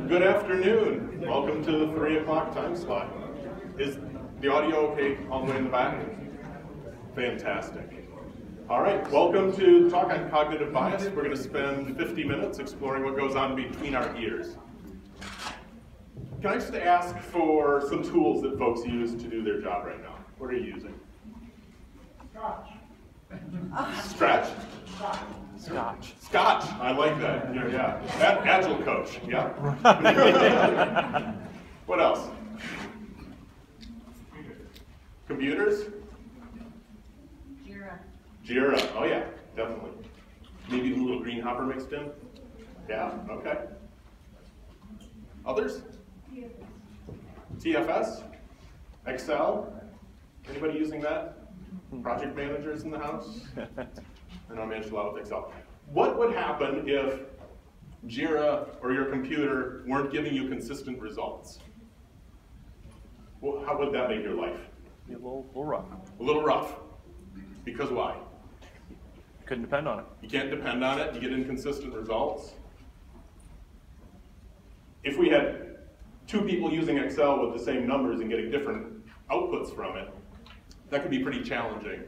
Good afternoon. Welcome to the 3 o'clock time slot. Is the audio okay all the way in the back? Fantastic. All right, welcome to the talk on cognitive bias. We're going to spend 50 minutes exploring what goes on between our ears. Can I just ask for some tools that folks use to do their job right now? What are you using? Stretch? Scotch. Scotch, I like that. Yeah. Agile coach, yeah. What else? Computers? Jira, oh yeah, definitely. Maybe a little green hopper mixed in? Yeah, okay. Others? TFS? Excel? Anybody using that? Project managers in the house? I know I managed a lot with Excel. What would happen if Jira or your computer weren't giving you consistent results? Well, how would that make your life? A little rough. A little rough. Because why? Couldn't depend on it. You can't depend on it. You get inconsistent results. If we had two people using Excel with the same numbers and getting different outputs from it, that could be pretty challenging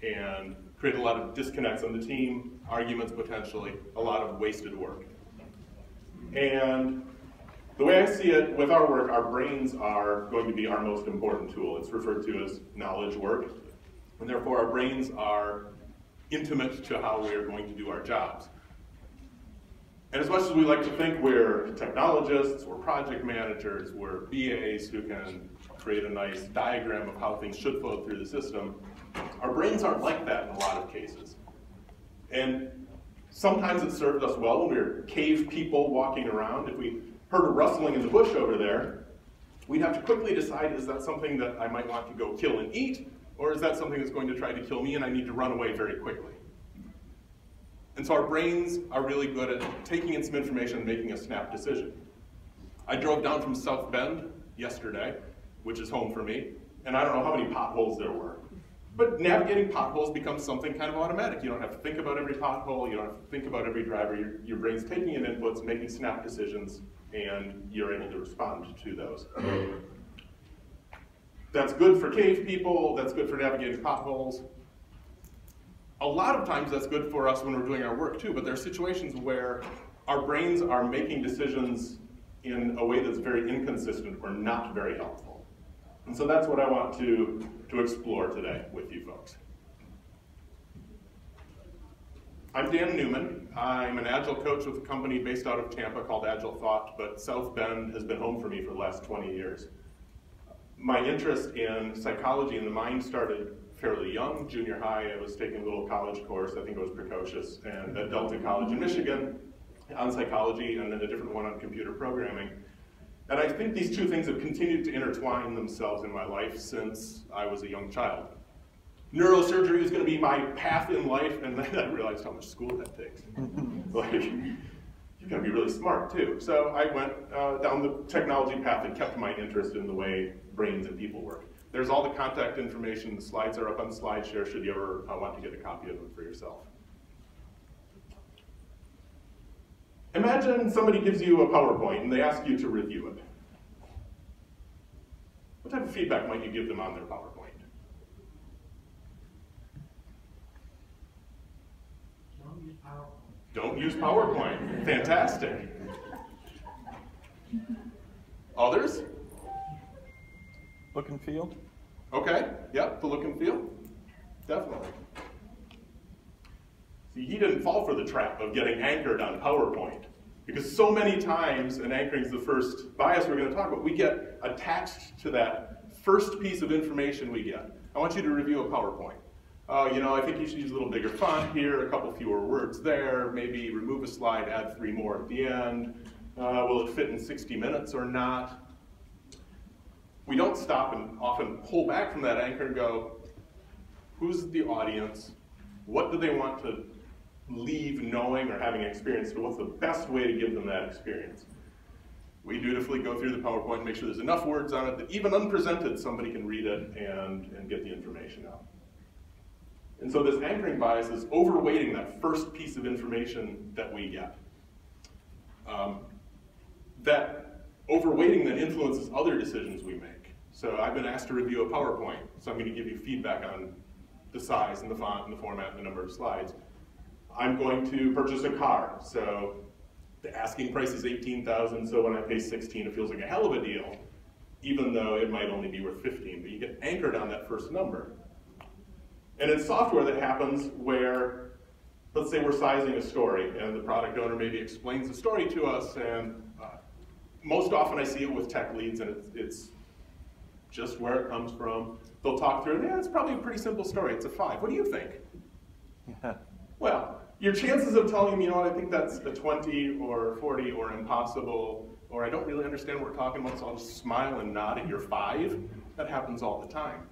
and create a lot of disconnects on the team, arguments potentially, a lot of wasted work. And the way I see it with our work, our brains are going to be our most important tool. It's referred to as knowledge work. And therefore our brains are intimate to how we're going to do our jobs. And as much as we like to think we're technologists, we're project managers, we're BAs who can create a nice diagram of how things should flow through the system, our brains aren't like that in a lot of cases. And sometimes it served us well when we were cave people walking around. If we heard a rustling in the bush over there, we'd have to quickly decide, is that something that I might want to go kill and eat, or is that something that's going to try to kill me and I need to run away very quickly? And so our brains are really good at taking in some information and making a snap decision. I drove down from South Bend yesterday, which is home for me, and I don't know how many potholes there were. But navigating potholes becomes something kind of automatic. You don't have to think about every pothole, you don't have to think about every driver. Your brain's taking in inputs, making snap decisions, and you're able to respond to those. That's good for cave people, that's good for navigating potholes. A lot of times that's good for us when we're doing our work too, but there are situations where our brains are making decisions in a way that's very inconsistent or not very helpful. And so that's what I want to explore today with you folks. I'm Dan Newman. I'm an Agile coach with a company based out of Tampa called Agile Thought, but South Bend has been home for me for the last 20 years. My interest in psychology and the mind started fairly young. Junior high, I was taking a little college course, I think it was precocious, and at Delta College in Michigan on psychology, and then a different one on computer programming. And I think these two things have continued to intertwine themselves in my life since I was a young child. Neurosurgery was going to be my path in life, and then I realized how much school that takes. Like, you've got to be really smart too. So I went down the technology path and kept my interest in the way brains and people work. There's all the contact information. The slides are up on SlideShare should you ever want to get a copy of them for yourself. Imagine somebody gives you a PowerPoint and they ask you to review it. What type of feedback might you give them on their PowerPoint? Don't use PowerPoint. Don't use PowerPoint. Fantastic. Others? Look and feel. Okay, yep, the look and feel. Definitely. See, he didn't fall for the trap of getting anchored on PowerPoint. Because so many times, and anchoring is the first bias we're going to talk about, we get attached to that first piece of information we get. I want you to review a PowerPoint. You know, I think you should use a little bigger font here, a couple fewer words there, maybe remove a slide, add 3 more at the end. Will it fit in 60 minutes or not? We don't stop and often pull back from that anchor and go, who's the audience? What do they want to leave knowing or having experienced? What's the best way to give them that experience? We dutifully go through the PowerPoint and make sure there's enough words on it that even unpresented, somebody can read it and get the information out. And so this anchoring bias is overweighting that first piece of information that we get. that overweighting then influences other decisions we make. So I've been asked to review a PowerPoint, so I'm going to give you feedback on the size and the font and the format and the number of slides. I'm going to purchase a car, so the asking price is $18,000, so when I pay $16, it feels like a hell of a deal, even though it might only be worth $15, but you get anchored on that first number. And in software that happens where, let's say we're sizing a story, and the product owner maybe explains the story to us, and most often I see it with tech leads, and it's just where it comes from. They'll talk through it, yeah, it's probably a pretty simple story, it's a 5. What do you think? Yeah. Well, your chances of telling them, you know what, I think that's a 20 or 40 or impossible, or I don't really understand what we're talking about, so I'll just smile and nod at your 5, that happens all the time.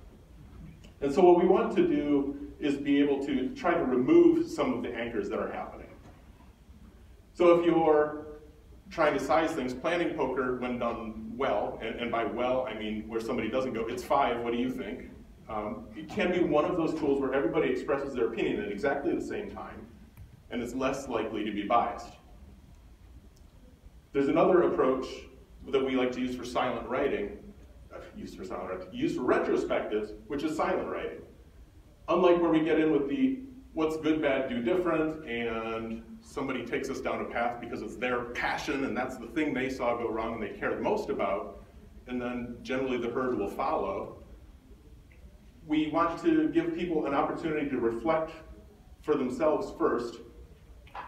And so what we want to do is be able to try to remove some of the anchors that are happening. So if you're trying to size things, planning poker, when done well, and by well I mean where somebody doesn't go, it's 5, what do you think? It can be one of those tools where everybody expresses their opinion at exactly the same time, and it's less likely to be biased. There's another approach that we like to use for silent writing, use for retrospectives, which is silent writing. Unlike where we get in with the what's good, bad, do different, and somebody takes us down a path because it's their passion and that's the thing they saw go wrong and they care the most about, and then generally the herd will follow. We want to give people an opportunity to reflect for themselves first,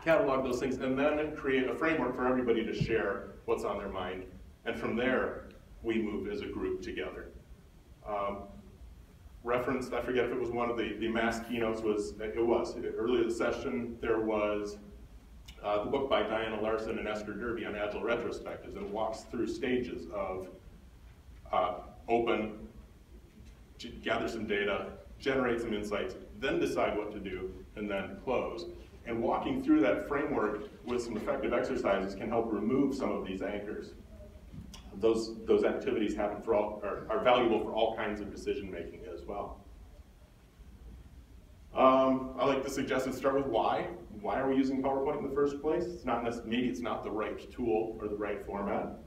catalog those things, and then create a framework for everybody to share what's on their mind. And from there, we move as a group together. Referenced, I forget if it was one of the mass keynotes, earlier this session, there was the book by Diana Larson and Esther Derby on Agile retrospectives, and walks through stages of open, gather some data, generate some insights, then decide what to do, and then close. And walking through that framework with some effective exercises can help remove some of these anchors. Those activities happen for all, are valuable for all kinds of decision making as well. I like to suggest to start with why. Why are we using PowerPoint in the first place? It's not maybe it's not the right tool or the right format.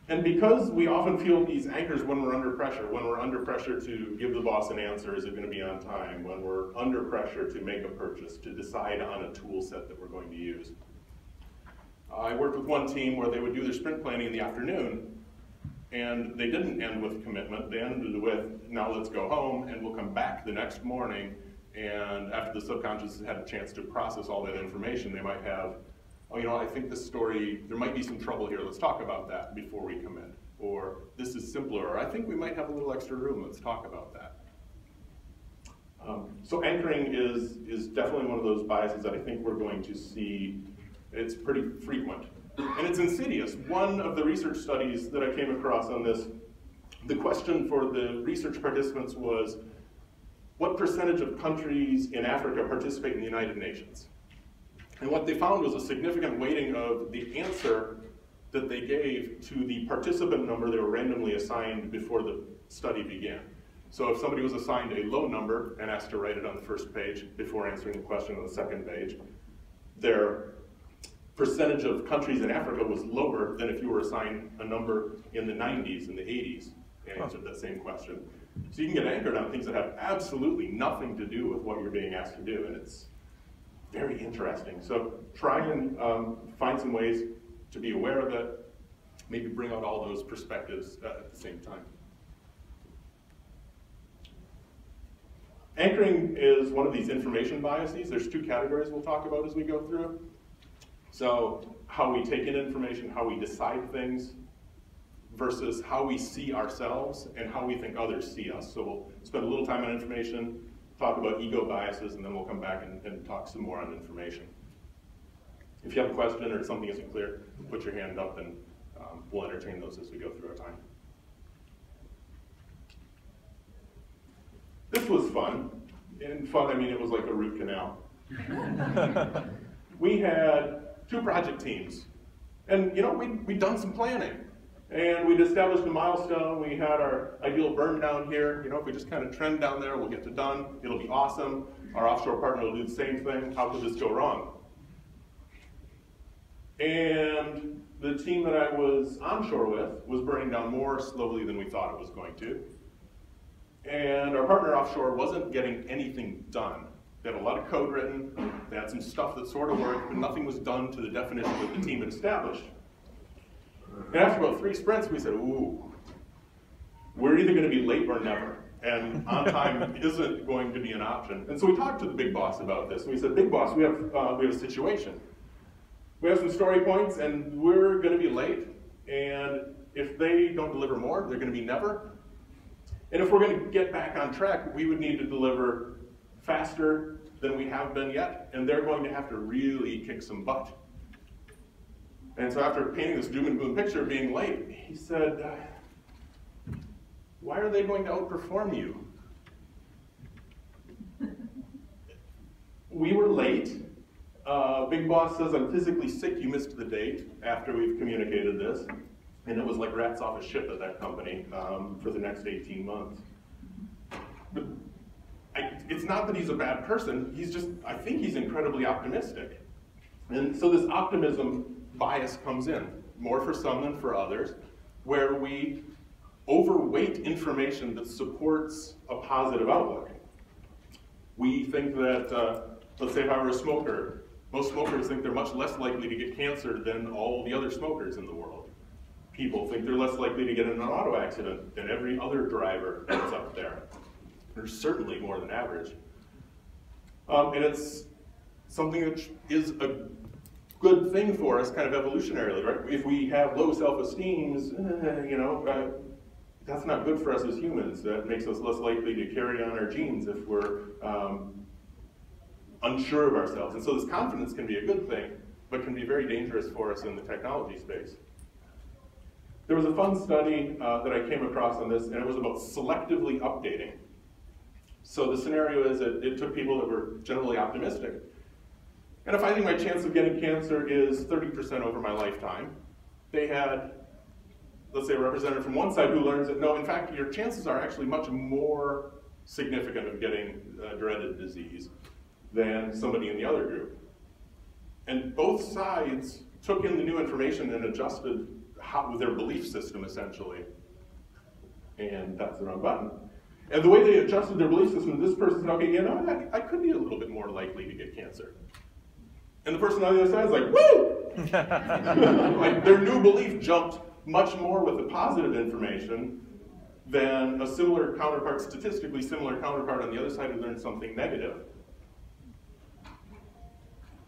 And because we often feel these anchors when we're under pressure to give the boss an answer, is it going to be on time? When we're under pressure to make a purchase, to decide on a tool set that we're going to use. I worked with one team where they would do their sprint planning in the afternoon, and they didn't end with commitment. They ended with, now let's go home, and we'll come back the next morning, and after the subconscious has had a chance to process all that information, they might have, oh, you know, I think this story, there might be some trouble here, let's talk about that before we commit. Or, this is simpler, or I think we might have a little extra room, let's talk about that. So anchoring is definitely one of those biases that I think we're going to see. It's pretty frequent, and it's insidious. One of the research studies that I came across on this, the question for the research participants was, what percentage of countries in Africa participate in the United Nations? And what they found was a significant weighting of the answer that they gave to the participant number they were randomly assigned before the study began. So if somebody was assigned a low number and asked to write it on the first page before answering the question on the second page, their percentage of countries in Africa was lower than if you were assigned a number in the 90s and the 80s and answered that same question. So you can get anchored on things that have absolutely nothing to do with what you're being asked to do, and it's very interesting. So try and find some ways to be aware of it, maybe bring out all those perspectives at the same time. Anchoring is one of these information biases. There's two categories we'll talk about as we go through. So how we take in information, how we decide things, versus how we see ourselves and how we think others see us. So we'll spend a little time on information, talk about ego biases, and then we'll come back and talk some more on information. If you have a question or something isn't clear, put your hand up and we'll entertain those as we go through our time. This was fun. And fun, I mean, it was like a root canal. We had 2 project teams. And, you know, we'd done some planning. And we'd established a milestone. We had our ideal burn down here. You know, if we just kind of trend down there, we'll get to done. It'll be awesome. Our offshore partner will do the same thing. How could this go wrong? And the team that I was onshore with was burning down more slowly than we thought it was going to. And our partner offshore wasn't getting anything done. They had a lot of code written, they had some stuff that sort of worked, but nothing was done to the definition that the team had established. And after about 3 sprints, we said, ooh, we're either going to be late or never. And on time isn't going to be an option. And so we talked to the big boss about this. And we said, big boss, we have a situation. We have some story points, and we're going to be late. And if they don't deliver more, they're going to be never. And if we're going to get back on track, we would need to deliver faster than we have been yet. And they're going to have to really kick some butt. And so after painting this doom and gloom picture of being late, he said, why are they going to outperform you? We were late. Big boss says, I'm physically sick, you missed the date after we've communicated this. And it was like rats off a ship at that company for the next 18 months. But it's not that he's a bad person, he's just, I think he's incredibly optimistic. And so this optimism bias comes in, more for some than for others, where we overweight information that supports a positive outlook. We think that, let's say if I were a smoker, most smokers think they're much less likely to get cancer than all the other smokers in the world. People think they're less likely to get in an auto accident than every other driver that's up there. They're certainly more than average. And it's something that is a good thing for us kind of evolutionarily, right? If we have low self-esteem, that's not good for us as humans. That makes us less likely to carry on our genes if we're unsure of ourselves. And so this confidence can be a good thing, but can be very dangerous for us in the technology space. There was a fun study that I came across on this, and it was about selectively updating. So the scenario is that it took people that were generally optimistic. And if I think my chance of getting cancer is 30% over my lifetime, they had, let's say, a representative from one side who learns that, no, in fact, your chances are actually much more significant of getting dreaded disease than somebody in the other group. And both sides took in the new information and adjusted their belief system, essentially. And that's the wrong button. And the way they adjusted their belief system, this person said, okay, I could be a little bit more likely to get cancer. And the person on the other side is like, woo! Like, their new belief jumped much more with the positive information than a similar counterpart, statistically similar counterpart on the other side who learned something negative.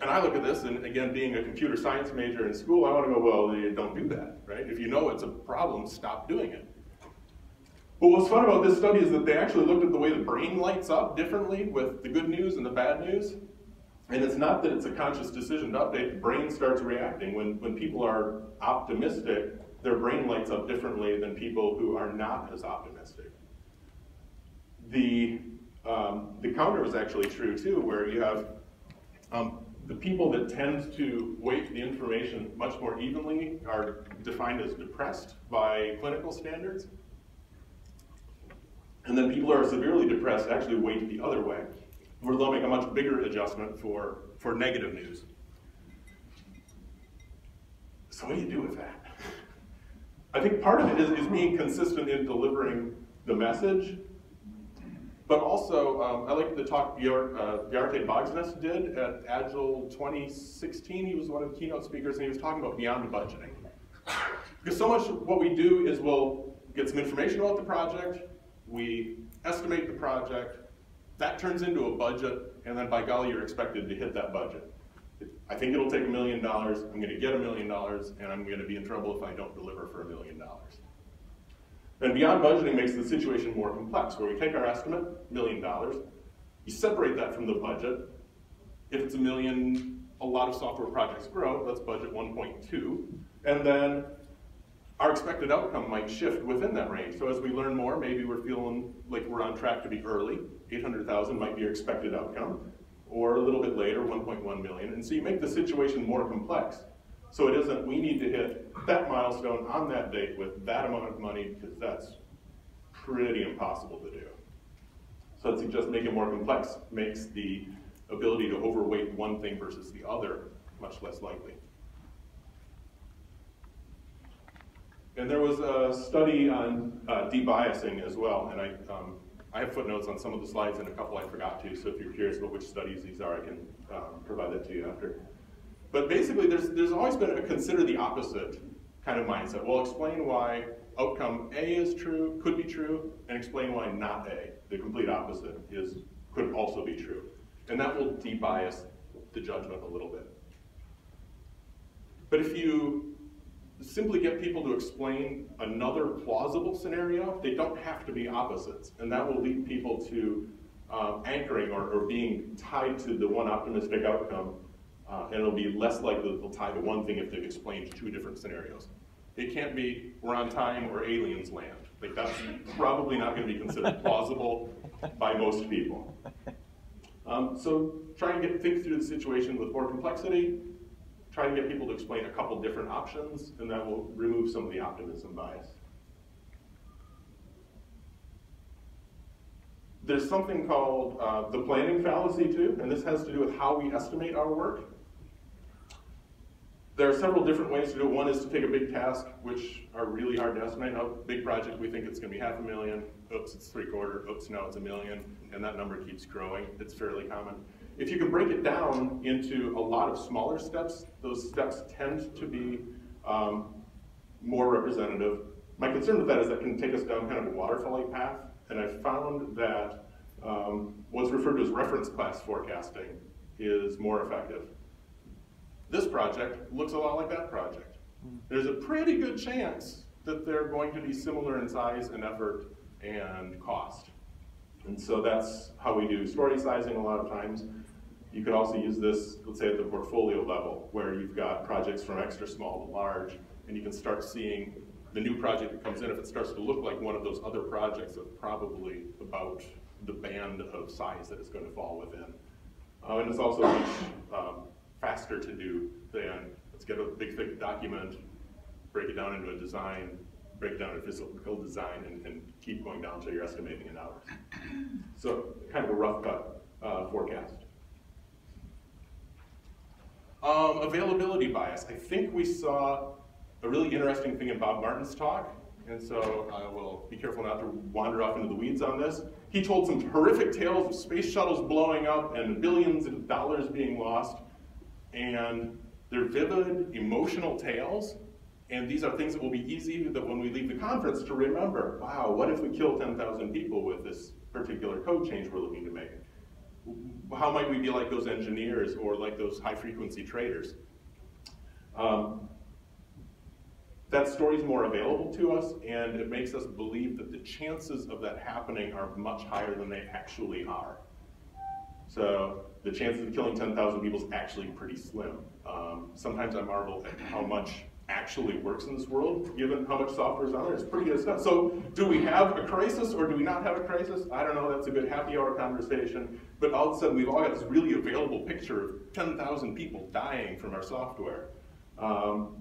And I look at this, and again, being a computer science major in school, I want to go, well, you don't do that, right? If you know it's a problem, stop doing it. But what's fun about this study is that they actually looked at the way the brain lights up differently with the good news and the bad news. And it's not that it's a conscious decision to update, the brain starts reacting. When people are optimistic, their brain lights up differently than people who are not as optimistic. The counter is actually true too, where you have the people that tend to weight the information much more evenly are defined as depressed by clinical standards. And then people who are severely depressed actually weight the other way, where they'll make a much bigger adjustment for negative news. So what do you do with that? I think part of it is being consistent in delivering the message, but also I like the talk Bjarte Bogsnes did at Agile 2016. He was one of the keynote speakers, and he was talking about beyond budgeting. Because so much of what we do is we'll get some information about the project, we estimate the project, that turns into a budget, and then by golly, you're expected to hit that budget. I think it'll take $1 million, I'm going to get $1 million, and I'm going to be in trouble if I don't deliver for $1 million. Then beyond budgeting makes the situation more complex, where we take our estimate, $1 million, you separate that from the budget. If it's $1 million, a lot of software projects grow, let's budget 1.2, and then our expected outcome might shift within that range. So as we learn more, maybe we're feeling like we're on track to be early. 800,000 might be your expected outcome. Or a little bit later, 1.1 million. And so you make the situation more complex. So it isn't, we need to hit that milestone on that date with that amount of money, because that's pretty impossible to do. So I'd suggest making it more complex makes the ability to overweight one thing versus the other much less likely. And there was a study on debiasing as well, and I have footnotes on some of the slides and a couple I forgot to, so if you're curious about which studies these are, I can provide that to you after. But basically, there's always been a consider the opposite kind of mindset. Well, explain why outcome A is true, could be true, and explain why not A, the complete opposite, could also be true. And that will debias the judgment a little bit. But if you simply get people to explain another plausible scenario, they don't have to be opposites. And that will lead people to anchoring or being tied to the one optimistic outcome, and it'll be less likely that they'll tie to one thing if they've explained two different scenarios. It can't be we're on time or aliens land. Like that's probably not going to be considered plausible by most people. So try and think through the situation with more complexity. Try and get people to explain a couple different options, and that will remove some of the optimism bias. There's something called the planning fallacy too, and this has to do with how we estimate our work. There are several different ways to do it. One is to take a big task, which are really hard to estimate. Now, big project, we think it's going to be $500,000. Oops, it's $750,000. Oops, now it's $1 million, and that number keeps growing. It's fairly common. If you can break it down into a lot of smaller steps, those steps tend to be more representative. My concern with that is that can take us down kind of a waterfall-like path, and I've found that what's referred to as reference class forecasting is more effective. This project looks a lot like that project. There's a pretty good chance that they're going to be similar in size and effort and cost. And so that's how we do story sizing a lot of times. You could also use this, let's say at the portfolio level, where you've got projects from extra small to large, and you can start seeing the new project that comes in, if it starts to look like one of those other projects, that's probably about the band of size that it's going to fall within. And it's also much faster to do than let's get a big thick document, break it down into a design, break it down into physical design, and keep going down until you're estimating in hours. So kind of a rough cut forecast. Availability bias. I think we saw a really interesting thing in Bob Martin's talk, and so I will be careful not to wander off into the weeds on this. He told some horrific tales of space shuttles blowing up and billions of dollars being lost, and they're vivid, emotional tales, and these are things that will be easy that when we leave the conference to remember. Wow, what if we kill 10,000 people with this particular code change we're looking to make? How might we be like those engineers or like those high-frequency traders? That story's more available to us, and it makes us believe that the chances of that happening are much higher than they actually are. So the chances of killing 10,000 people is actually pretty slim. Sometimes I marvel at how much actually works in this world, given how much software is on there. It's pretty good stuff. So do we have a crisis or do we not have a crisis? I don't know, that's a good happy hour conversation. But all of a sudden we've all got this really available picture of 10,000 people dying from our software. So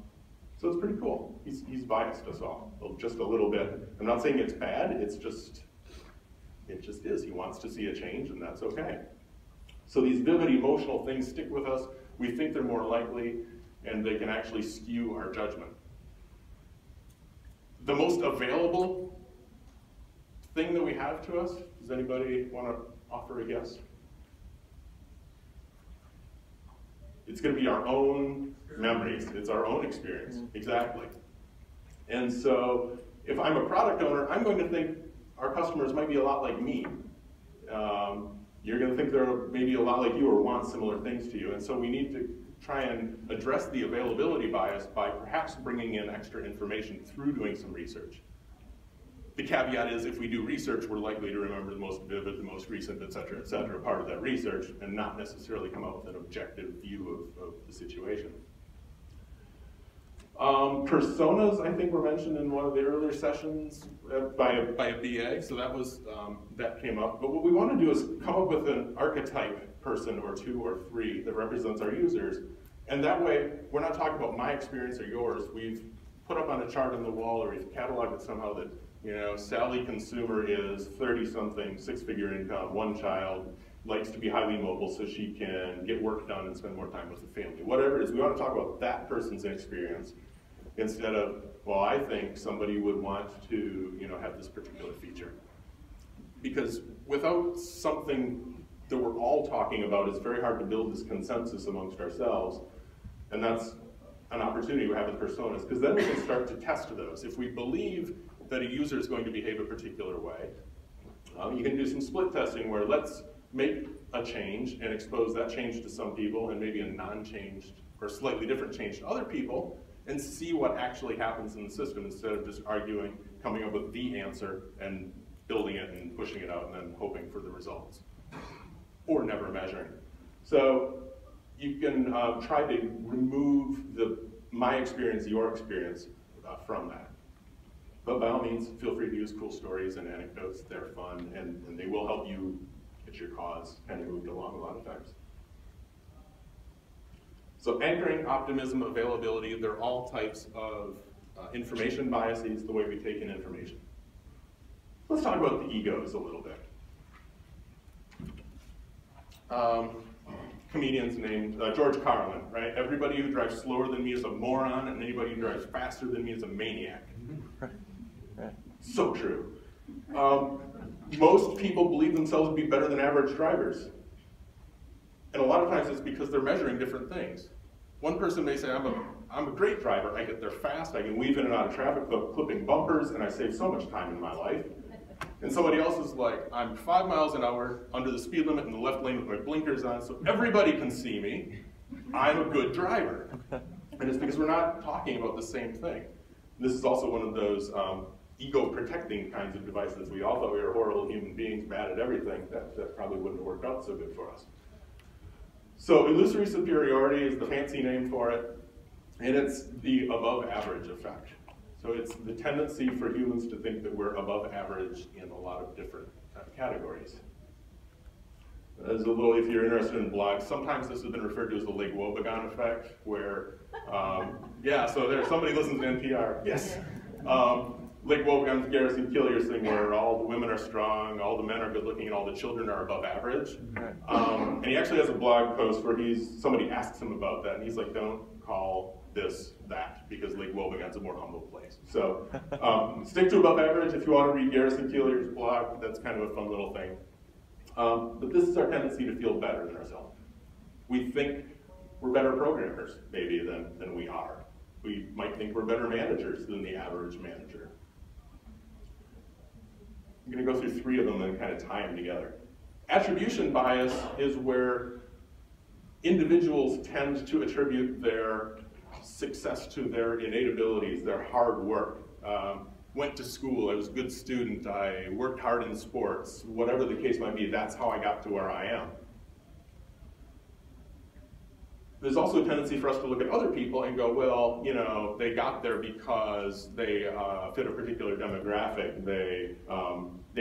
it's pretty cool. He's biased us all, just a little bit. I'm not saying it's bad, it just is. He wants to see a change, and that's okay. So these vivid emotional things stick with us. We think they're more likely, and they can actually skew our judgment. The most available thing that we have to us, does anybody want to offer a guess? It's going to be our own memories. It's our own experience. Exactly. And so if I'm a product owner, I'm going to think our customers might be a lot like me. You're going to think they're maybe a lot like you or want similar things to you. And so we need to try and address the availability bias by perhaps bringing in extra information through doing some research. The caveat is if we do research, we're likely to remember the most vivid, the most recent, et cetera, part of that research, and not necessarily come up with an objective view of the situation. Personas, I think, were mentioned in one of the earlier sessions by a BA, so that was that came up. But what we want to do is come up with an archetype person or two or three that represents our users, and that way we're not talking about my experience or yours. We've put up on a chart on the wall, or we've cataloged it somehow that, you know, Sally consumer is 30-something, six-figure income, one child, likes to be highly mobile so she can get work done and spend more time with the family. Whatever it is, we want to talk about that person's experience instead of, well, I think somebody would want to, have this particular feature. Because without something that we're all talking about, it's very hard to build this consensus amongst ourselves. And that's an opportunity we have with personas, because then we can start to test those. If we believe that a user is going to behave a particular way, you can do some split testing where let's make a change and expose that change to some people and maybe a non-changed or slightly different change to other people, and see what actually happens in the system instead of just arguing, coming up with the answer and building it and pushing it out and then hoping for the results, or never measuring. So you can try to remove my experience, your experience from that. But by all means, feel free to use cool stories and anecdotes. They're fun, and they will help you get your cause kind of moved along a lot of times. So anchoring, optimism, availability, they're all types of information biases, the way we take in information. Let's talk about the egos a little bit. Comedian's named George Carlin, right? Everybody who drives slower than me is a moron, and anybody who drives faster than me is a maniac. So true. Most people believe themselves to be better than average drivers. And a lot of times it's because they're measuring different things. One person may say, I'm a great driver. I get there fast. I can weave in and out of traffic, clipping bumpers, and I save so much time in my life. And somebody else is like, I'm 5 miles an hour under the speed limit in the left lane with my blinkers on, so everybody can see me. I'm a good driver. And it's because we're not talking about the same thing. This is also one of those ego-protecting kinds of devices. We all thought we were horrible human beings, bad at everything. That probably wouldn't have worked out so good for us. So illusory superiority is the fancy name for it, and it's the above average effect. So it's the tendency for humans to think that we're above average in a lot of different categories. As a little, if you're interested in blogs, sometimes this has been referred to as the Lake Wobegon effect, where, yeah, so there's somebody listens to NPR, yes. Lake Wobegon's Garrison Killiers thing, where all the women are strong, all the men are good looking, and all the children are above average. And he actually has a blog post where somebody asks him about that, and he's like, don't call this that, because Lake Wobegon's a more humble place. So stick to above average. If you want to read Garrison Killiers' blog, that's kind of a fun little thing. But this is our tendency to feel better than ourselves. We think we're better programmers, maybe, than we are. We might think we're better managers than the average manager. I'm going to go through 3 of them and kind of tie them together. Attribution bias is where individuals tend to attribute their success to their innate abilities, their hard work. Went to school, I was a good student, I worked hard in sports, whatever the case might be, that's how I got to where I am. There's also a tendency for us to look at other people and go, well, they got there because they fit a particular demographic, they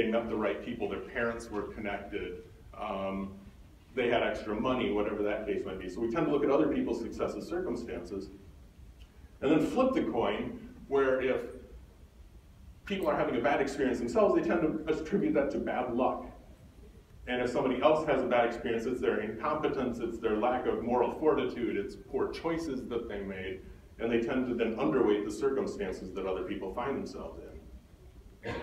met the right people, their parents were connected, they had extra money, whatever that case might be. So we tend to look at other people's successes, circumstances, and then flip the coin, where if people are having a bad experience themselves, they tend to attribute that to bad luck. And if somebody else has a bad experience, it's their incompetence, it's their lack of moral fortitude, it's poor choices that they made, and they tend to then underweight the circumstances that other people find themselves in.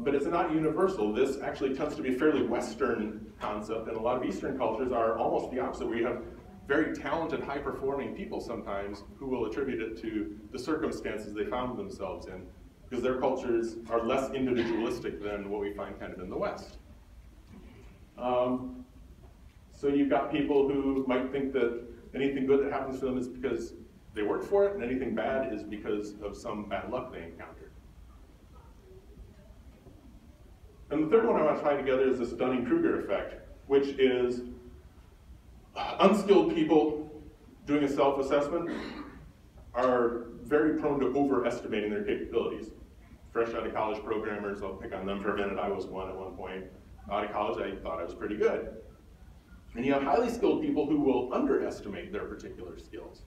But it's not universal. This actually tends to be a fairly Western concept, and a lot of Eastern cultures are almost the opposite, where you have very talented, high-performing people sometimes who will attribute it to the circumstances they found themselves in, because their cultures are less individualistic than what we find kind of in the West. So you've got people who might think that anything good that happens to them is because they worked for it, and anything bad is because of some bad luck they encountered. And the third one I want to tie together is this Dunning-Kruger effect, which is unskilled people doing a self-assessment are very prone to overestimating their capabilities. Fresh out of college programmers, I'll pick on them for a minute, I was one at one point. Out of college, I thought I was pretty good. And you have highly skilled people who will underestimate their particular skills.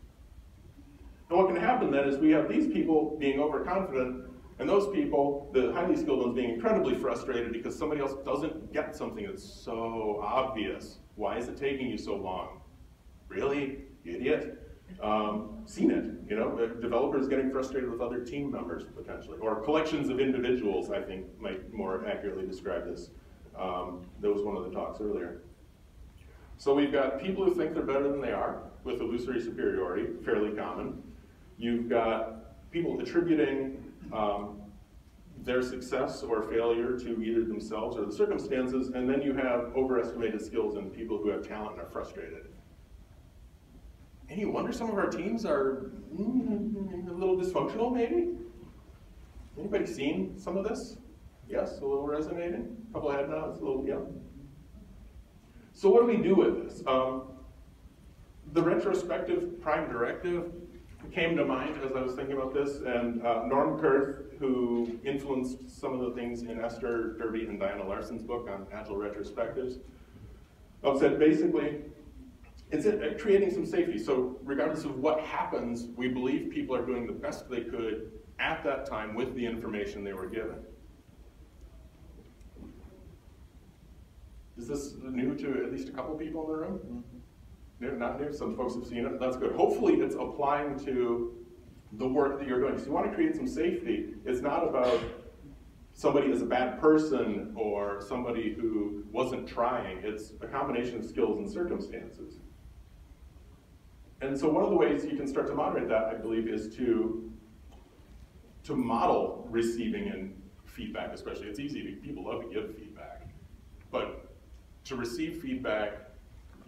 And what can happen then is we have these people being overconfident, and those people, the highly skilled ones, being incredibly frustrated because somebody else doesn't get something that's so obvious. Why is it taking you so long? Really? You idiot? seen it, developers getting frustrated with other team members potentially, or collections of individuals, I think might more accurately describe this. That was one of the talks earlier. So we've got people who think they're better than they are with illusory superiority, fairly common. You've got people attributing their success or failure to either themselves or the circumstances, and then you have overestimated skills in people who have talent and are frustrated. Any wonder some of our teams are a little dysfunctional, maybe? Anybody seen some of this? Yes, a little resonating? A couple of head nods, a little, yeah. So what do we do with this? The retrospective prime directive came to mind as I was thinking about this, and Norm Kurth, who influenced some of the things in Esther Derby and Diana Larson's book on Agile retrospectives, said basically, it's creating some safety. So regardless of what happens, we believe people are doing the best they could at that time with the information they were given. Is this new to at least a couple people in the room? Mm-hmm. New, not new? Some folks have seen it. That's good. Hopefully it's applying to the work that you're doing. So you want to create some safety. It's not about somebody is a bad person or somebody who wasn't trying. It's a combination of skills and circumstances. And so one of the ways you can start to moderate that, I believe, is to model receiving and feedback, especially. It's easy, people love to give feedback. But to receive feedback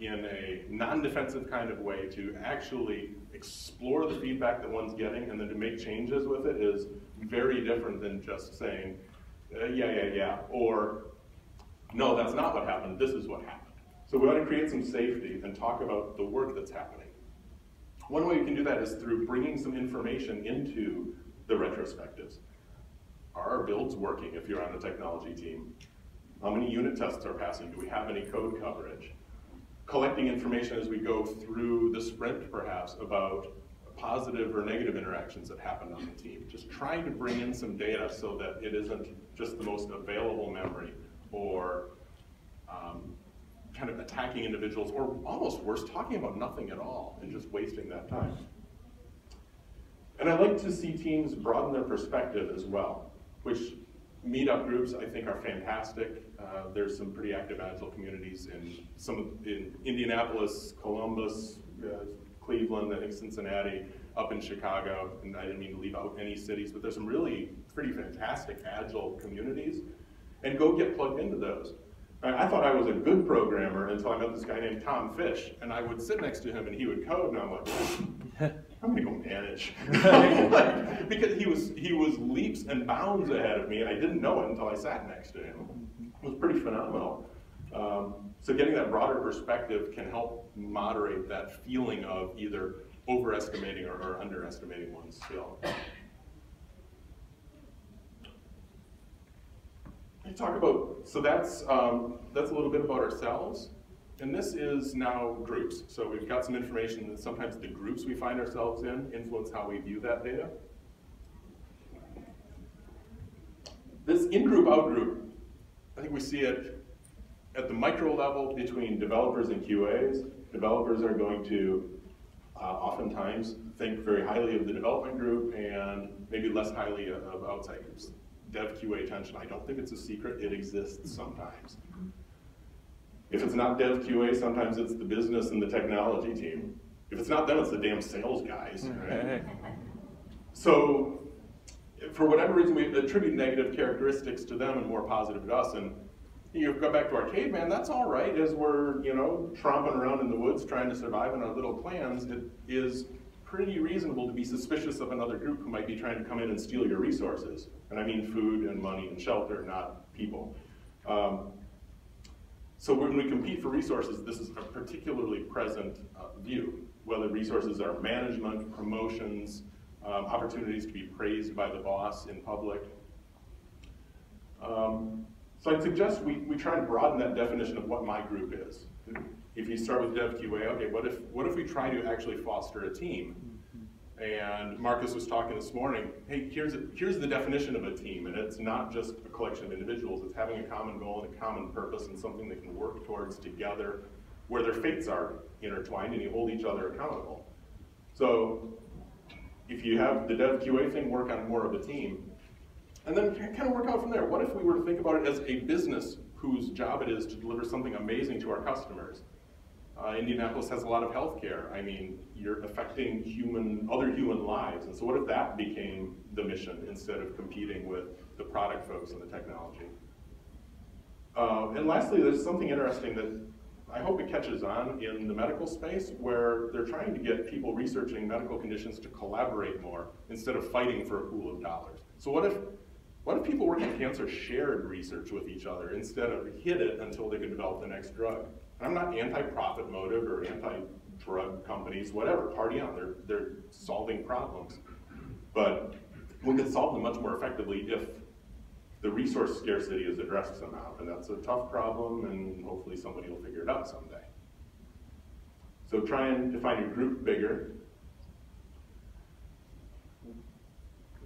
in a non-defensive kind of way, to actually explore the feedback that one's getting and then to make changes with it is very different than just saying, yeah, or no, that's not what happened, this is what happened. So we want to create some safety and talk about the work that's happening. One way you can do that is through bringing some information into the retrospectives. Are our builds working if you're on a technology team? How many unit tests are passing? Do we have any code coverage? Collecting information as we go through the sprint, perhaps, about positive or negative interactions that happened on the team. Just trying to bring in some data so that it isn't just the most available memory or kind of attacking individuals, or almost worse, talking about nothing at all and just wasting that time. And I like to see teams broaden their perspective as well, which meetup groups I think are fantastic. There's some pretty active Agile communities in Indianapolis, Columbus, Cleveland, I think Cincinnati, up in Chicago, and I didn't mean to leave out any cities, but there's some really pretty fantastic Agile communities, and go get plugged into those. I thought I was a good programmer until I met this guy named Tom Fish, and I would sit next to him and he would code, and I'm like, I'm gonna go manage. Because he was leaps and bounds ahead of me, and I didn't know it until I sat next to him. It was pretty phenomenal. So getting that broader perspective can help moderate that feeling of either overestimating or underestimating one's skill. Talk about, so that's a little bit about ourselves, and this is now groups. So we've got some information that sometimes the groups we find ourselves in influence how we view that data. This in-group, out-group, I think we see it at the micro level between developers and QAs. Developers are going to oftentimes think very highly of the development group and maybe less highly of outside groups. Dev QA tension, I don't think it's a secret, it exists sometimes. If it's not Dev QA, sometimes it's the business and the technology team. If it's not them, it's the damn sales guys, right? So, for whatever reason, we attribute negative characteristics to them and more positive to us. And you go back to our caveman, that's all right, as we're, tromping around in the woods trying to survive in our little clans. It is pretty reasonable to be suspicious of another group who might be trying to come in and steal your resources. And I mean food and money and shelter, not people. So when we compete for resources, this is a particularly present view, whether resources are management, promotions, opportunities to be praised by the boss in public. So I'd suggest we try and broaden that definition of what my group is. If you start with Dev QA, okay, what if we try to actually foster a team? And Marcus was talking this morning, hey, here's the definition of a team, and it's not just a collection of individuals, it's having a common goal and a common purpose and something they can work towards together where their fates are intertwined and you hold each other accountable. So if you have the dev QA thing, work on more of a team. And then kind of work out from there. What if we were to think about it as a business whose job it is to deliver something amazing to our customers? Indianapolis has a lot of healthcare. I mean, you're affecting other human lives. And so what if that became the mission instead of competing with the product folks and the technology? And lastly, there's something interesting that I hope it catches on in the medical space, where they're trying to get people researching medical conditions to collaborate more instead of fighting for a pool of dollars. So what if people working in cancer shared research with each other instead of hid it until they could develop the next drug? I'm not anti-profit motive or anti-drug companies, whatever, party on, they're solving problems. But we could solve them much more effectively if the resource scarcity is addressed somehow, and that's a tough problem, and hopefully somebody will figure it out someday. So try and define your group bigger.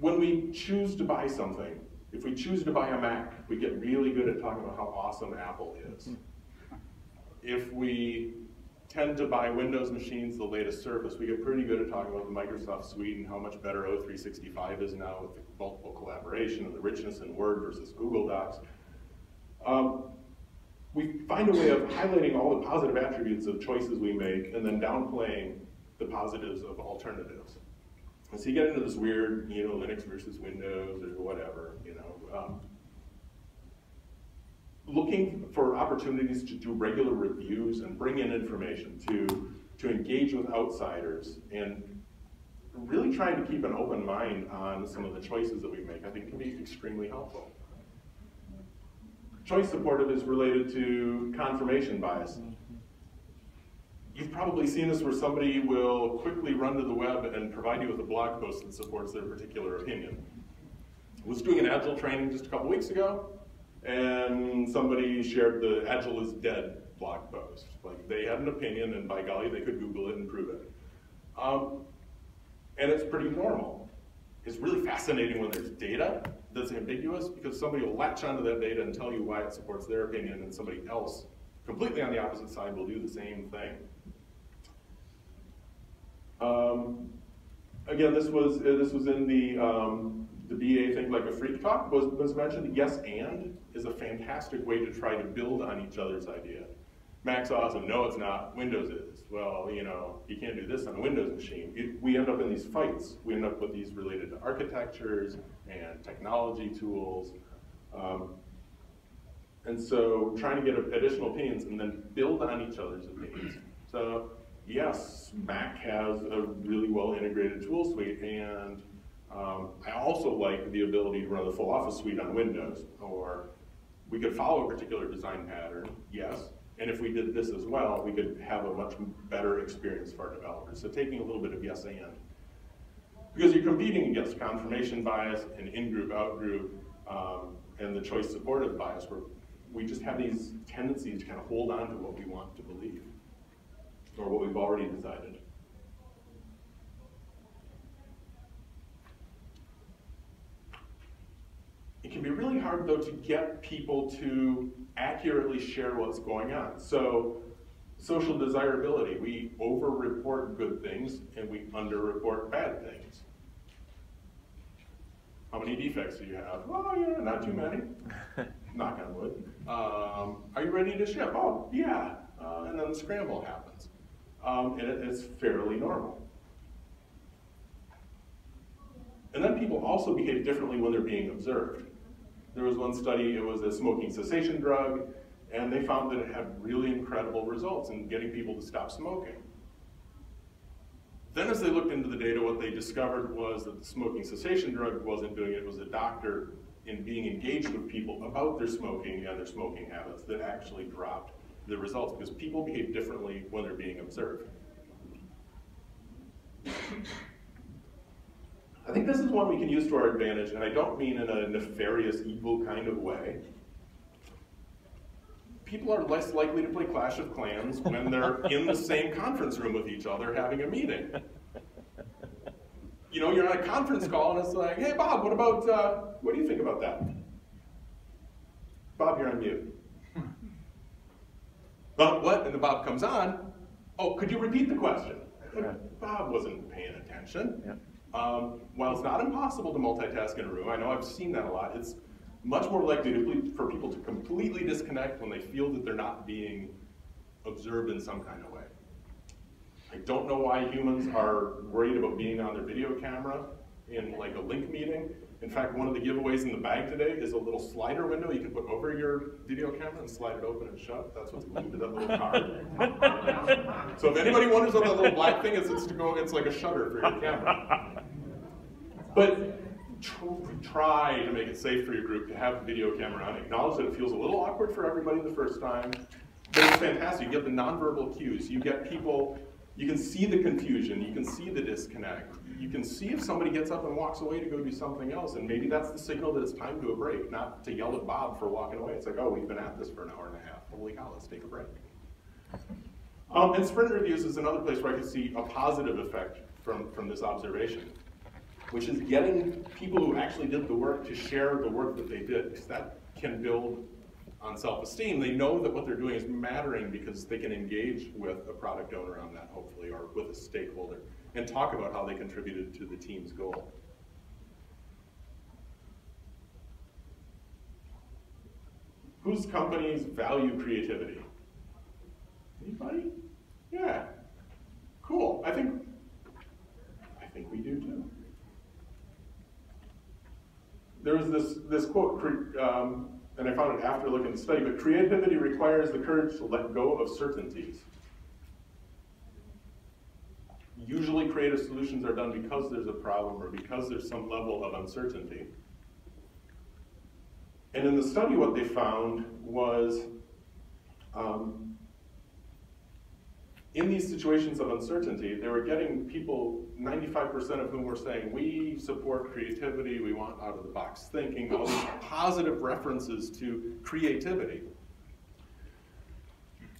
When we choose to buy something, if we choose to buy a Mac, we get really good at talking about how awesome Apple is. If we tend to buy Windows machines, the latest Surface, we get pretty good at talking about the Microsoft suite and how much better O365 is now with the multiple collaboration and the richness in Word versus Google Docs. We find a way of highlighting all the positive attributes of choices we make and then downplaying the positives of alternatives. And so you get into this weird, Linux versus Windows or whatever, looking for opportunities to do regular reviews and bring in information, to engage with outsiders, and really trying to keep an open mind on some of the choices that we make, I think can be extremely helpful. Choice supportive is related to confirmation bias. You've probably seen this where somebody will quickly run to the web and provide you with a blog post that supports their particular opinion. I was doing an Agile training just a couple weeks ago, and somebody shared the Agile is dead blog post. Like, they had an opinion, and by golly, they could Google it and prove it. And it's pretty normal. It's really fascinating when there's data that's ambiguous, because somebody will latch onto that data and tell you why it supports their opinion, and somebody else completely on the opposite side will do the same thing. Again, this was in the BA Think Like a Freak talk, was mentioned. Yes and is a fantastic way to try to build on each other's idea. Mac's awesome. No, it's not. Windows is. Well, you can't do this on a Windows machine. We end up in these fights. We end up with these related to architectures and technology tools. And so trying to get additional opinions and then build on each other's opinions. So yes, Mac has a really well integrated tool suite, and I also like the ability to run the full Office suite on Windows, or we could follow a particular design pattern, yes, and if we did this as well, we could have a much better experience for our developers. So taking a little bit of yes and. Because you're competing against confirmation bias and in-group, out-group, and the choice supportive bias, where we just have these tendencies to kind of hold on to what we want to believe, or what we've already decided. It can be really hard, though, to get people to accurately share what's going on. So, social desirability, we over-report good things and we under-report bad things. How many defects do you have? Oh, yeah, not too many. Knock on wood. Are you ready to ship? Oh, yeah. And then the scramble happens. And it's fairly normal. And then people also behave differently when they're being observed. There was one study, it was a smoking cessation drug, and they found that it had really incredible results in getting people to stop smoking. Then as they looked into the data, what they discovered was that the smoking cessation drug wasn't doing it. It was a doctor in being engaged with people about their smoking and their smoking habits that actually dropped the results, because people behave differently when they're being observed. I think this is one we can use to our advantage, and I don't mean in a nefarious, evil kind of way. People are less likely to play Clash of Clans when they're in the same conference room with each other having a meeting. You're on a conference call and it's like, hey Bob, what do you think about that? Bob, you're on mute. What? And the Bob comes on. Oh, could you repeat the question? Bob wasn't paying attention. Yep. While it's not impossible to multitask in a room, I know I've seen that a lot, it's much more likely for people to completely disconnect when they feel that they're not being observed in some kind of way. I don't know why humans are worried about being on their video camera in like a link meeting. In fact, one of the giveaways in the bag today is a little slider window you can put over your video camera and slide it open and shut. That's what's glued to that little card. So if anybody wonders what that little black thing is, it's like a shutter for your camera. But try to make it safe for your group to have the video camera on. Acknowledge that it feels a little awkward for everybody the first time, but it's fantastic. You get the nonverbal cues. You get people, you can see the confusion, you can see the disconnect. You can see if somebody gets up and walks away to go do something else, and maybe that's the signal that it's time to a break, not to yell at Bob for walking away. It's like, oh, we've been at this for an hour and a half. Holy cow, let's take a break. And sprint reviews is another place where I can see a positive effect from this observation, which is getting people who actually did the work to share the work that they did, because that can build on self-esteem. They know that what they're doing is mattering because they can engage with a product owner on that, hopefully, or with a stakeholder, and talk about how they contributed to the team's goal. Whose companies value creativity? Anybody? Yeah. Cool. I think we do too. There was this quote, and I found it after looking at the study, but creativity requires the courage to let go of certainties. Usually creative solutions are done because there's a problem or because there's some level of uncertainty. And in the study what they found was in these situations of uncertainty, they were getting people, 95% of whom were saying, we support creativity, we want out-of-the-box thinking, all these positive references to creativity.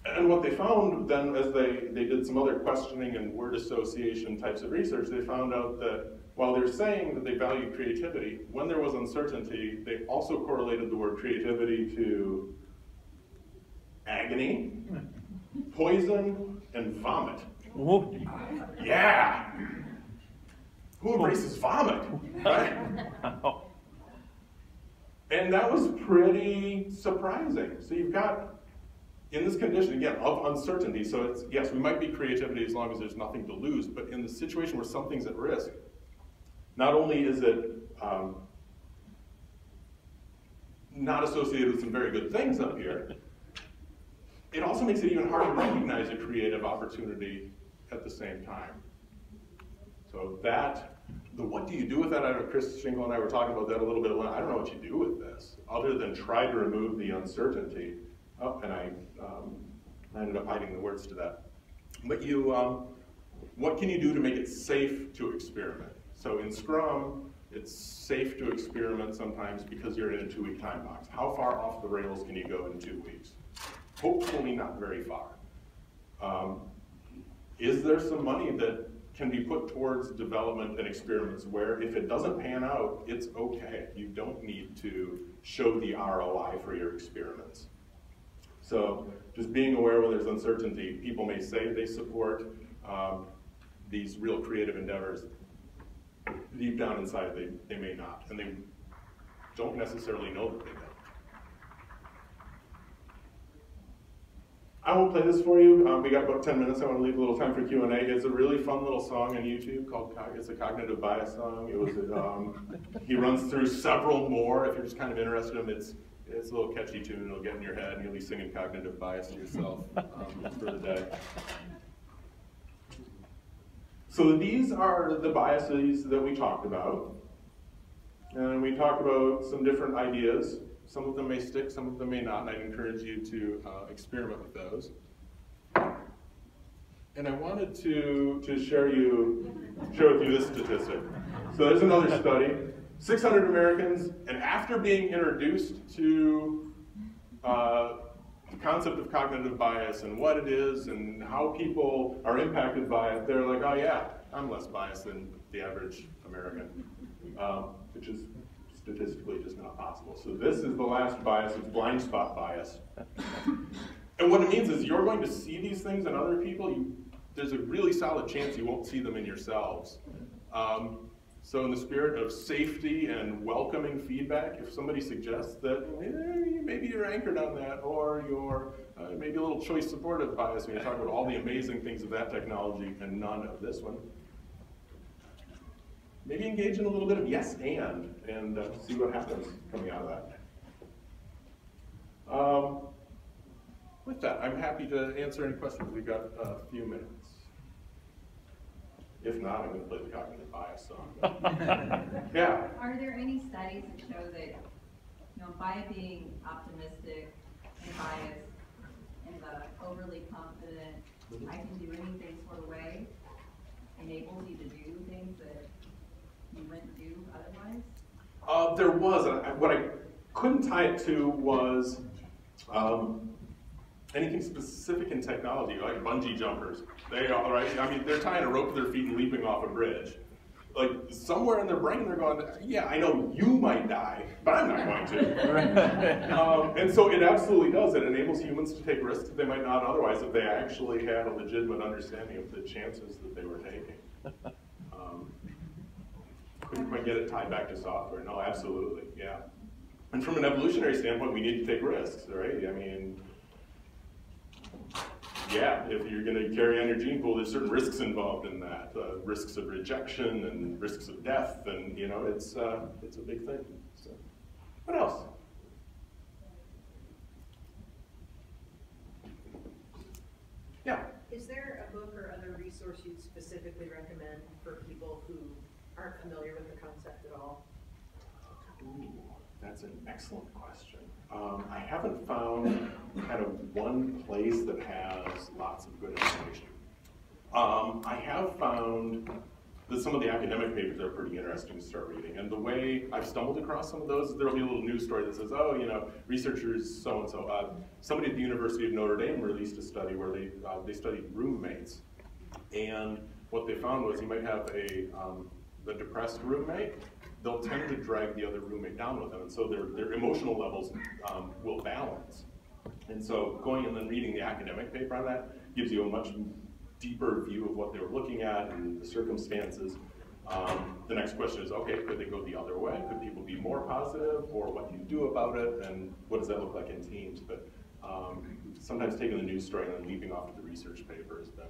And what they found then, as they did some other questioning and word association types of research, they found out that while they're saying that they value creativity, when there was uncertainty, they also correlated the word creativity to agony, poison, and vomit. Whoa. Yeah! Who embraces vomit, right? And that was pretty surprising. So you've got, in this condition, again, of uncertainty, so it's, yes, we might be creativity as long as there's nothing to lose, but in the situation where something's at risk, not only is it not associated with some very good things up here, it also makes it even harder to recognize a creative opportunity at the same time. So that, the what do you do with that? I know Chris Shingle and I were talking about that a little bit. I don't know what you do with this, other than try to remove the uncertainty. Oh, and I ended up hiding the words to that. But you, what can you do to make it safe to experiment? So in Scrum, it's safe to experiment sometimes because you're in a 2-week time box. How far off the rails can you go in 2 weeks? Hopefully not very far. Is there some money that can be put towards development and experiments where if it doesn't pan out, it's okay. You don't need to show the ROI for your experiments. So just being aware when there's uncertainty, people may say they support these real creative endeavors. Deep down inside, they may not, and they don't necessarily know that they don't. I won't play this for you. We got about 10 minutes. I want to leave a little time for Q&A. It's a really fun little song on YouTube called, it's a cognitive bias song. It was, he runs through several more. If you're just kind of interested in it, it's a little catchy tune. It'll get in your head, and you'll be singing cognitive bias to yourself for the day. So these are the biases that we talked about. And we talked about some different ideas. Some of them may stick, some of them may not, and I'd encourage you to experiment with those. And I wanted to share with you this statistic. So there's another study. 600 Americans, and after being introduced to the concept of cognitive bias and what it is and how people are impacted by it, they're like, oh yeah, I'm less biased than the average American, which is statistically just not possible. So this is the last bias, it's blind spot bias. And what it means is you're going to see these things in other people, there's a really solid chance you won't see them in yourselves. So in the spirit of safety and welcoming feedback, if somebody suggests that maybe you're anchored on that, or you're maybe a little choice supportive bias when you talk about all the amazing things of that technology and none of this one, maybe engage in a little bit of yes and see what happens coming out of that. With that, I'm happy to answer any questions. We've got a few minutes. If not, I'm going to play the cognitive bias song. Yeah. Are there any studies that show that, by being optimistic and biased and the overly confident, I can do anything sort of way, enables you to do things that you wouldn't do otherwise? There was. What I couldn't tie it to was anything specific in technology, like bungee jumpers. They are, right? I mean, they're tying a rope to their feet and leaping off a bridge. Like, somewhere in their brain, they're going, yeah, I know you might die, but I'm not going to. And so it absolutely does. It enables humans to take risks that they might not otherwise if they actually had a legitimate understanding of the chances that they were taking. Couldn't quite get it tied back to software. No, absolutely, yeah. And from an evolutionary standpoint, we need to take risks, right? I mean, yeah, if you're going to carry on your gene pool, there's certain risks involved in that. Risks of rejection and risks of death, and it's a big thing. So, what else? Yeah. Is there a book or other resource you'd specifically recommend for people who aren't familiar with the concept at all? Ooh, that's an excellent question. I haven't found kind of one place that has lots of good information. I have found that some of the academic papers are pretty interesting to start reading. And the way I've stumbled across some of those is there'll be a little news story that says, oh, researchers so-and-so. Somebody at the University of Notre Dame released a study where they studied roommates. And what they found was you might have a depressed roommate. They'll tend to drag the other roommate down with them, and so their emotional levels will balance. And so going and then reading the academic paper on that gives you a much deeper view of what they were looking at and the circumstances. The next question is, okay, could they go the other way? Could people be more positive, or what do you do about it, and what does that look like in teams? But sometimes taking the news story and then leaping off to the research paper has been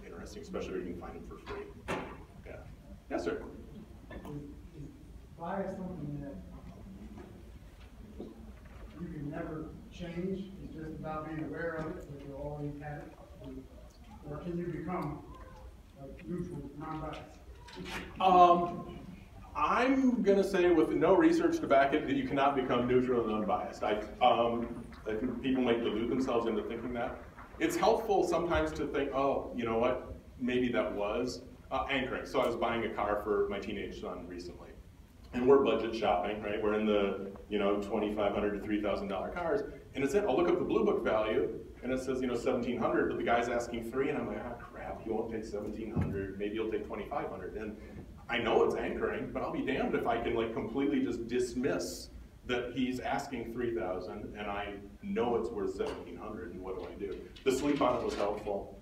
interesting, especially if you can find them for free. Yeah. Yes, sir. Bias something that you can never change. It's just about being aware of it, but you'll always have it. Or can you become neutral, non-biased? I'm going to say, with no research to back it, that you cannot become neutral and unbiased. I think people might delude themselves into thinking that. It's helpful sometimes to think, oh, you know what, maybe that was anchoring. So I was buying a car for my teenage son recently. And we're budget shopping, right? We're in the $2,500 to $3,000 cars, and it's I'll look up the Blue Book value, and it says $1,700, but the guy's asking $3,000, and I'm like, crap, you won't take $1,700, maybe you'll take $2,500, and I know it's anchoring, but I'll be damned if I can completely just dismiss that he's asking $3,000, and I know it's worth $1,700, and what do I do? The sleep on it was helpful.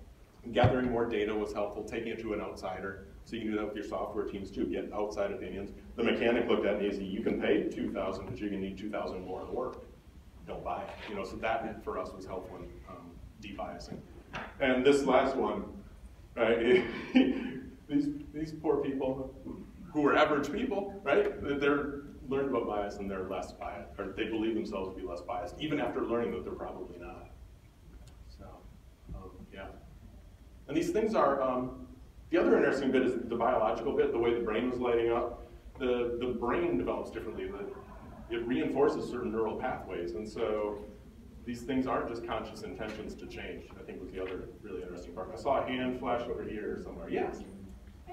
Gathering more data was helpful. Taking it to an outsider. So you can do that with your software teams too, get outside opinions. The mechanic looked at me and said, you can pay $2,000, but you're gonna need $2,000 more to work. Don't buy it. So that for us was helpful in de-biasing. And this last one, right? these poor people who are average people, right? They're learned about bias and they're less biased, or they believe themselves to be less biased, even after learning that they're probably not. So, yeah. And these things are, the other interesting bit is the biological bit, the way the brain was lighting up. The brain develops differently. It reinforces certain neural pathways, and so these things aren't just conscious intentions to change, I think was the other really interesting part. I saw a hand flash over here somewhere. Yes?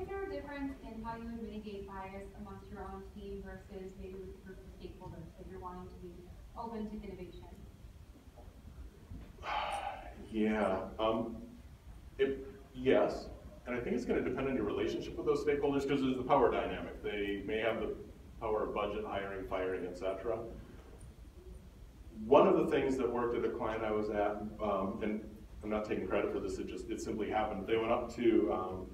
Is there a difference in how you would mitigate bias amongst your own team versus maybe with a group of stakeholders if you're wanting to be open to innovation? Yeah. Yes, and I think it's going to depend on your relationship with those stakeholders because there's the power dynamic. They may have the power of budget, hiring, firing, etc. One of the things that worked at a client I was at, and I'm not taking credit for this, it simply happened. They went up to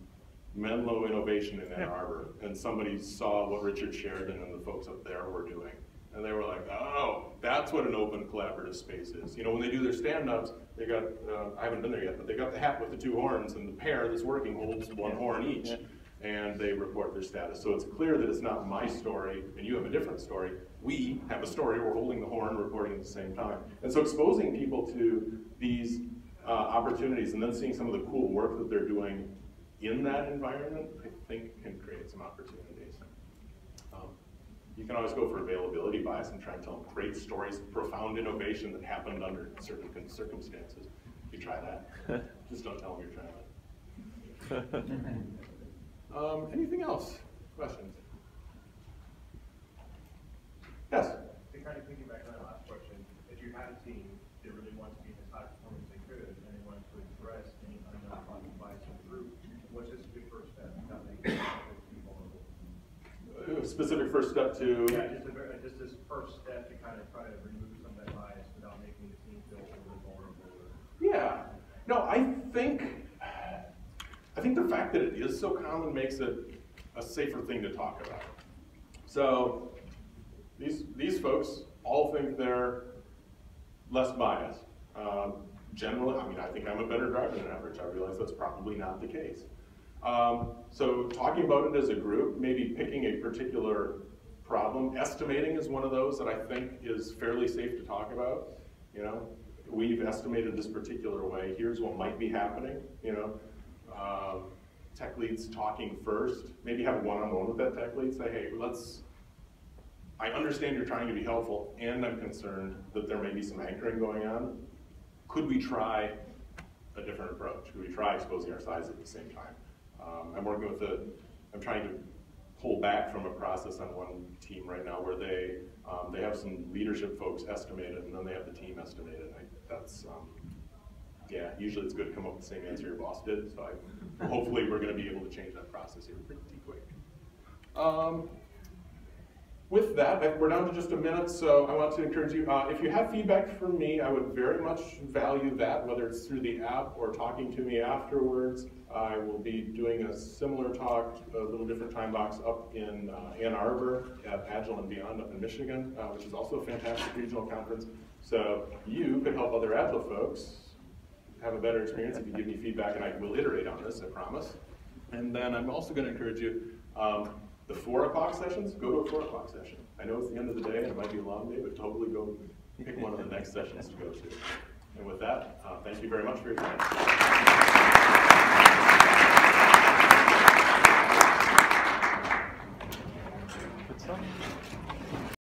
Menlo Innovation in Ann Arbor, and somebody saw what Richard Sheridan and the folks up there were doing. And they were like, oh, that's what an open collaborative space is. You know, when they do their stand-ups, they got, I haven't been there yet, but they got the hat with the 2 horns, and the pair that's working holds 1 horn each. And they report their status. So it's clear that it's not my story, and you have a different story. We have a story, we're holding the horn, reporting at the same time. And so exposing people to these opportunities and then seeing some of the cool work that they're doing in that environment, I think can create some opportunities. You can always go for availability bias and try and tell them great stories, profound innovation that happened under certain circumstances. You try that. Just don't tell them you're trying that. Anything else? Questions? Yes? To kind of piggyback on that last question, if you had a team that really wanted to be as high performance as they could, and they wanted to address any unknown bias in the group, what's just a good first step without making it too vulnerable? A specific first step to? Yeah, just this first step to kind of try to remove some of that bias without making the team feel overly vulnerable. Yeah. No, I think the fact that it is so common makes it a safer thing to talk about. So these folks all think they're less biased. Generally, I mean, I think I'm a better driver than average. I realize that's probably not the case. So talking about it as a group, maybe picking a particular problem, estimating is one of those that I think is fairly safe to talk about. You know, we've estimated this particular way. Here's what might be happening. You know, tech leads talking first. Maybe have a one-on-one with that tech lead. Say, hey, I understand you're trying to be helpful, and I'm concerned that there may be some anchoring going on. Could we try a different approach? Could we try exposing our size at the same time? I'm trying to pull back from a process on one team right now where they have some leadership folks estimated, and then they have the team estimated. Yeah, usually it's good to come up with the same answer your boss did, so hopefully we're going to be able to change that process here pretty quick. With that, we're down to just a minute, so I want to encourage you, if you have feedback from me, I would very much value that, whether it's through the app or talking to me afterwards. I will be doing a similar talk, a little different time box up in Ann Arbor at Agile and Beyond up in Michigan, which is also a fantastic regional conference. So you could help other Agile folks have a better experience if you give me feedback, and I will iterate on this, I promise. And then I'm also going to encourage you, the 4 o'clock sessions, go to a 4 o'clock session. I know it's the end of the day and it might be a long day, but totally go pick one of the next sessions to go to. And with that, thank you very much for your time.